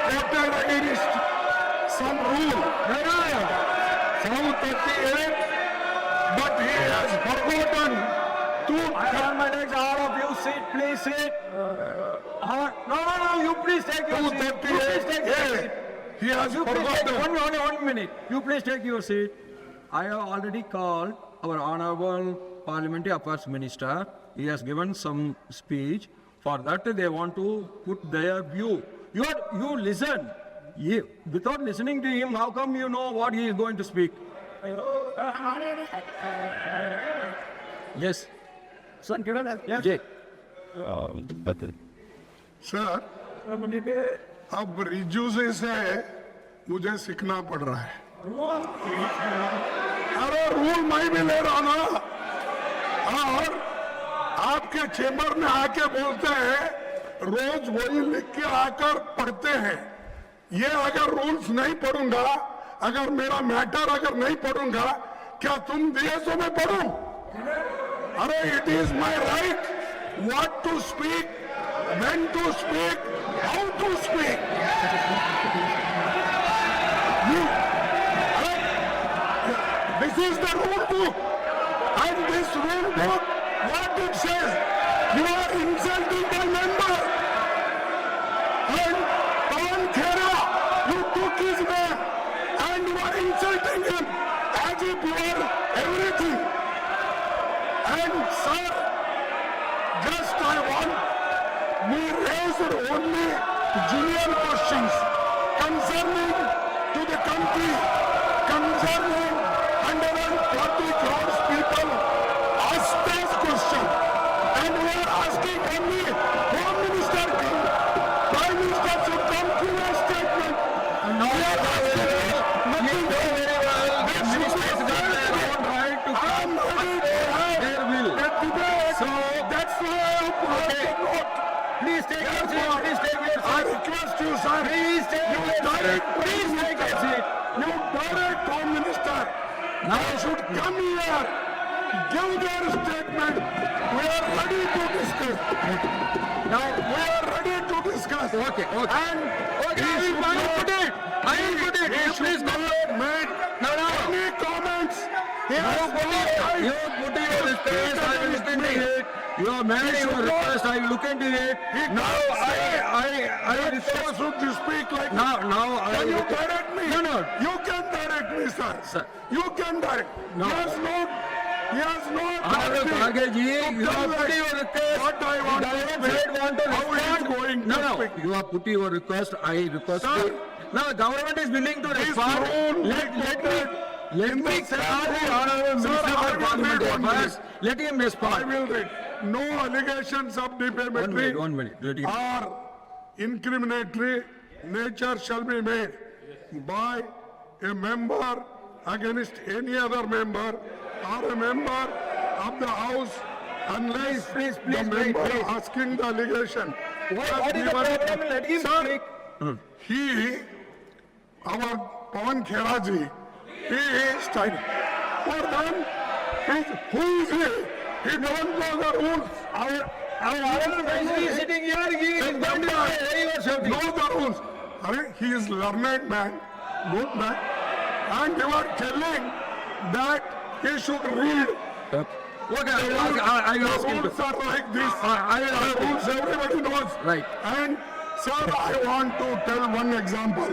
quoted against some rule. Psalm 38, but he has forgotten to. I am my legs, all of you sit, please sit. No, you please take your seat. You please take your seat. He has You please take forgotten. one minute. You please take your seat. I have already called our honorable parliamentary affairs minister. He has given some speech. For that they want to put their view. You listen. Without listening to him, how come you know what he is going to speak? Yes. Yes. Jay. Sir, अब reuse से मुझे सीखना पड़ रहा है. अरे rule मैं भी ले रहा ना. और आपके चेंबर में आके बोलते हैं, रोज वही लिख के आकर पढ़ते हैं. ये अगर रूल्स नहीं पढ़ूंगा, अगर मेरा मैटर अगर नहीं पढ़ूंगा, क्या तुम डीएसओ में पढ़ो? अरे it is my right what to speak, when to speak, how to speak. This is the rule book, and this rule book, what it says, you are insulting the member. And Pawan Khera, you took his name, and you are insulting him as if you are everything. And sir, just I want, we raised only genuine questions concerning to the country, concerning 140 crores people asked this question, and we are asking only Home Minister, Prime Minister should come to a statement. No, We are asking nothing. Ministers got their own right to I am ready to have their will. a debate. So, That's why I brought the note. Please take your seat. Please take your I seat. request you, sir. Please take your seat. Please take your seat. You direct Home Minister. Now should come here, give their statement. We are ready to discuss. Now we are ready to discuss. Okay. And Okay, I will put it. I will put it. he You should please go. not make No. any comments. He You has put no it. right. You put it your request. I will look into it. You have made your request. I will look into it. Now I request. Should you speak like Now I Can you will. direct me? No. You can direct me, sir. Sir. You can direct. No. He has no Honorable authority Kharge ji, to you tell have put us your request. what I want to Direct speak. State want to How it is respond. going to No. speak. You have put your request. I request. Sir. Now government is willing to This respond. rule Let me in the call the honorable Sir, minister I for will parliament read one affairs. Let him I respond. will read. No allegations of defamatory 1 minute. Let him. or incriminatory nature shall be made by a member against any other member or a member of the house unless Please, the member wait. asking the allegation. What is the problem? Let him Sir, speak. He, our Pawan Khera ji, he is trying. For them, who is he? He don't know the rules. Our honorable minister is sitting here. He is going to say you are shouting. Know the rules. He is learned man, good man, and you are telling that he should read. Okay, I will ask The him to. rules are like this. I will ask The him. rules everybody knows. Right. And sir, I want to tell one example.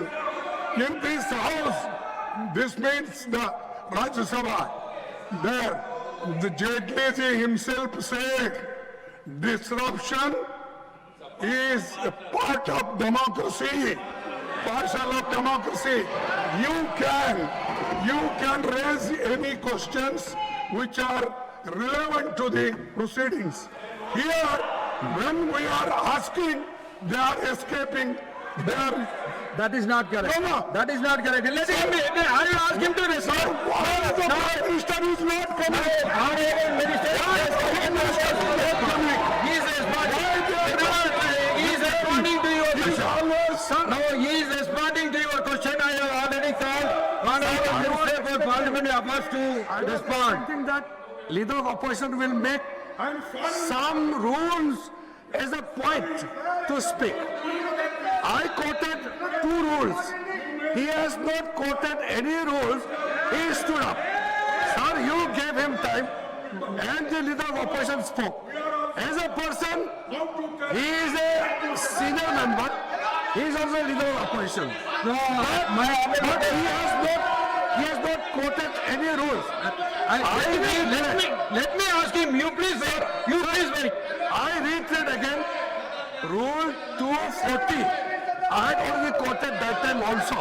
In this house, this means the Rajya Sabha, there, the Jaitley ji himself said, disruption is a part of democracy, partial of democracy. You can raise any questions which are relevant to the proceedings. Here, when we are asking, they are escaping. They are. That is not correct. No. That is not correct. Let him. I will ask him to respond. Why the Prime Minister is not coming? Honorable minister. He is responding. He is responding to your It's question. always, sir. No, he is responding to your question. I have already called honorable minister for parliamentary affairs to respond. Something that leader of opposition will make some rules as a point to speak. I quoted 2 rules. He has not quoted any rules. He stood up. Sir, you gave him time and the leader of opposition spoke. As a person, he is a senior member. He is also a leader of opposition. No, But he has not quoted any rules. let me ask him. You please wait. You please wait. I reiterate again, Rule 240. I had already quoted that time also.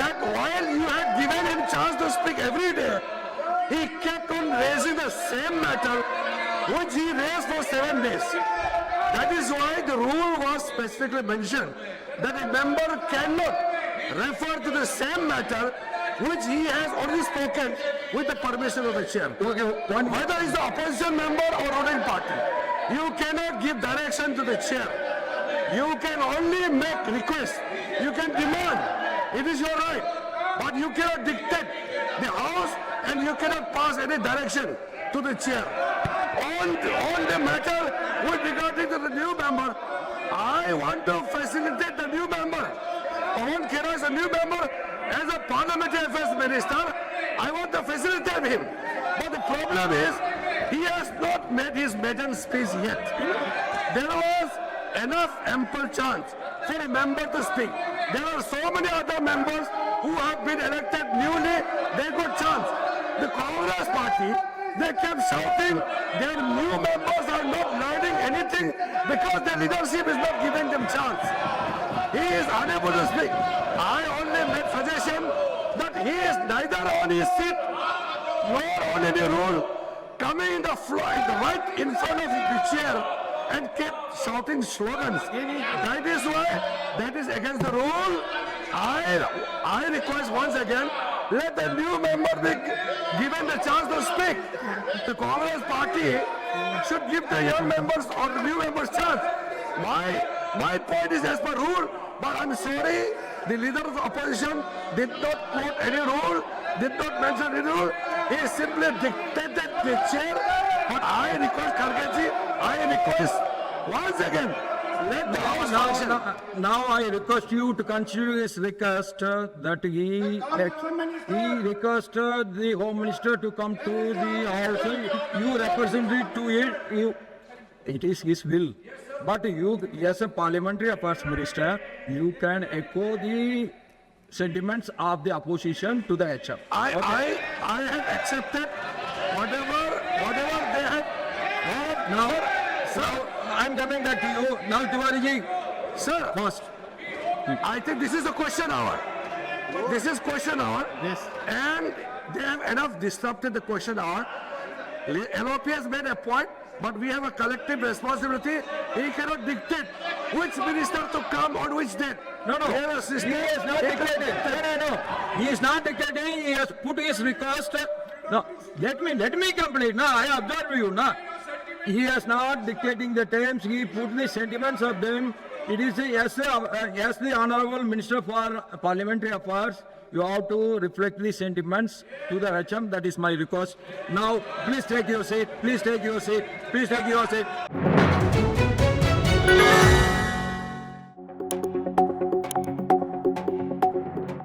That while you had given him chance to speak every day, he kept on raising the same matter which he raised for 7 days. That is why the rule was specifically mentioned that a member cannot refer to the same matter which he has already spoken with the permission of the chair. Whether it's the opposition member or ruling party, you cannot give direction to the chair. You can only make requests. You can demand. It is your right. But you cannot dictate the house and you cannot pass any direction to the chair. On the matter with regarding to the new member, I want to facilitate the new member. Pawan Khera is a new member. As a parliamentary affairs minister, I want to facilitate him. But the problem is, he has not made his maiden speech yet. There was enough ample chance for a member to speak. There are so many other members who have been elected newly, they got chance. The Congress party, they kept shouting their new members are not learning anything because the leadership is not giving them chance. He is unable to speak. I only made suggestion that he is neither on his seat nor on any rule, coming in the floor, right in front of the chair and kept shouting slogans. That is why, that is against the rule. I request once again, let the new member be given the chance to speak. The Congress party should give the young members or the new members chance. My point is as per rule, but I'm sorry, the leader of the opposition did not quote any rule, did not mention any rule. He simply dictated the chair. But I request Khargeji, I request once again, let the house function. Now I request you to consider his request that he requested the Home Minister to come to the house. You represented to it. It is his will. But you, as a parliamentary affairs minister, you can echo the sentiments of the opposition to the HM. I have accepted whatever they have. Now, so I'm coming back to you. Now, Tiwari ji, Sir, first. I think this is a question hour. This is question hour. Yes. And they have enough disrupted the question hour. LOP has made a point, but we have a collective responsibility. He cannot dictate which minister to come on which date. No. We have a system. He is not dictating. No. He is not dictating. He has put his request. No, let me complete. No, I observe you. No, he is not dictating the terms. He put the sentiments of them. It is as the Honorable Minister for Parliamentary Affairs, you have to reflect the sentiments to the HM. That is my request. Now, please take your seat. Please take your seat. Please take your seat.